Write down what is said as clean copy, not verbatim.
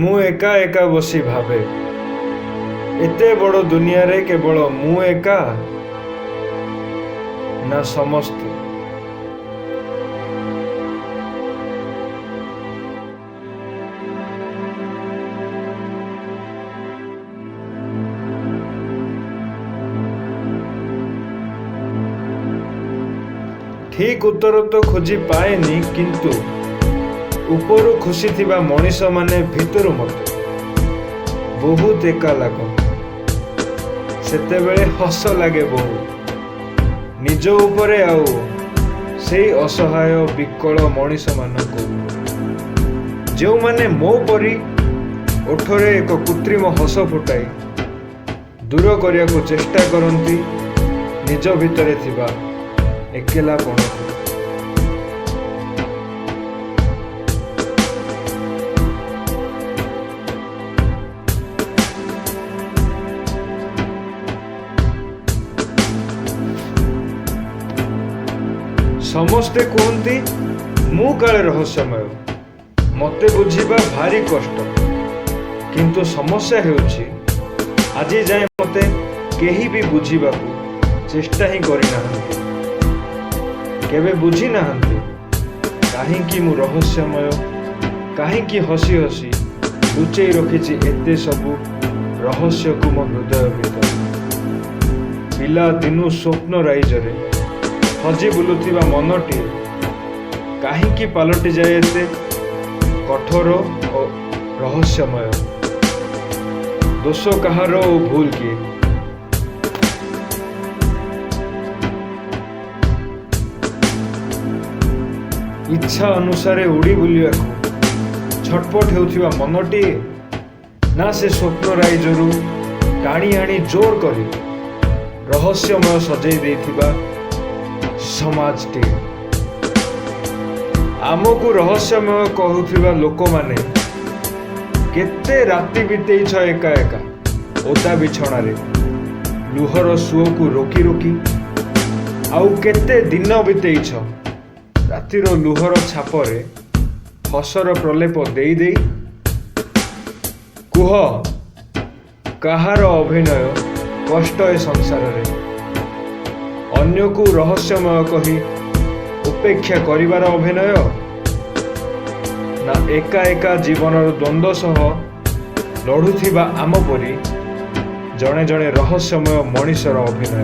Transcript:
ମୁଁ ଏକା ଏକା ବସି ଭାବେ, ଏତେ ବଡ଼ ଦୁନିଆରେ କେବଳ ମୁଁ ଏକା ନା ସମସ୍ତେ? ଠିକ୍ ଉତ୍ତର ତ ଖୋଜି ପାଏନି, କିନ୍ତୁ ଉପରୁ ଖୁସି ଥିବା ମଣିଷ ମାନେ ଭିତରୁ ମୋତେ ବହୁତ ଏକା ଲାଗନ୍ତି। ସେତେବେଳେ ହସ ଲାଗେ ବହୁତ ନିଜ ଉପରେ ଆଉ ସେଇ ଅସହାୟ ବିକଳ ମଣିଷ ମାନଙ୍କୁ, ଯେଉଁମାନେ ମୋ ପରି ଓଠରେ ଏକ କୃତ୍ରିମ ହସ ଫୁଟାଇ ଦୂର କରିବାକୁ ଚେଷ୍ଟା କରନ୍ତି ନିଜ ଭିତରେ ଥିବା ଏକେଲାପଣକୁ। ସମସ୍ତେ କୁହନ୍ତି ମୁଁ କାଳେ ରହସ୍ୟମୟ, ମୋତେ ବୁଝିବା ଭାରି କଷ୍ଟ। କିନ୍ତୁ ସମସ୍ୟା ହେଉଛି ଆଜି ଯାଏ ମୋତେ କେହି ବି ବୁଝିବାକୁ ଚେଷ୍ଟା ହିଁ କରିନାହାନ୍ତି। କେବେ ବୁଝି ନାହାନ୍ତି କାହିଁକି ମୁଁ ରହସ୍ୟମୟ, କାହିଁକି ହସି ହସି ଲୁଚେଇ ରଖିଛି ଏତେ ସବୁ ରହସ୍ୟକୁ ମୋ ହୃଦୟ ଭିତରେ। ପିଲା ଦିନୁ ସ୍ୱପ୍ନ ରାଇଜରେ ହଜି ବୁଲୁଥିବା ମନଟିଏ କାହିଁକି ପାଲଟି ଯାଏ ଏତେ କଠୋର ଓ ରହସ୍ୟମୟ? ଦୋଷ କାହାର ଓ ଭୁଲ କିଏ? ଇଚ୍ଛା ଅନୁସାରେ ଉଡ଼ି ବୁଲିବାକୁ ଛଟପଟ ହେଉଥିବା ମନଟିଏ, ନା ସେ ସ୍ୱପ୍ନ ରାଇଜରୁ ଟାଣି ଆଣି ଜୋର କରି ରହସ୍ୟମୟ ସଜେଇ ଦେଇଥିବା ସମାଜଟିଏ? ଆମକୁ ରହସ୍ୟମୟ କହୁଥିବା ଲୋକମାନେ କେତେ ରାତି ବିତେଇଛ ଏକା ଏକା ଓଦା ବିଛଣାରେ ଲୁହର ସୁଅକୁ ରୋକି ରୋକି? ଆଉ କେତେ ଦିନ ବିତେଇଛ ରାତିର ଲୁହର ଛାପରେ ହସର ପ୍ରଲେପ ଦେଇ ଦେଇ? କୁହ, କାହାର ଅଭିନୟ କଷ୍ଟ ଏ ସଂସାରରେ? ଅନ୍ୟକୁ ରହସ୍ୟମୟ କହି ଉପେକ୍ଷା କରିବାର ଅଭିନୟ, ନା ଏକା ଏକା ଜୀବନର ଦ୍ୱନ୍ଦ୍ୱ ସହ ଲଢ଼ୁଥିବା ଆମ ପରି ଜଣେ ଜଣେ ରହସ୍ୟମୟ ମଣିଷର ଅଭିନୟ?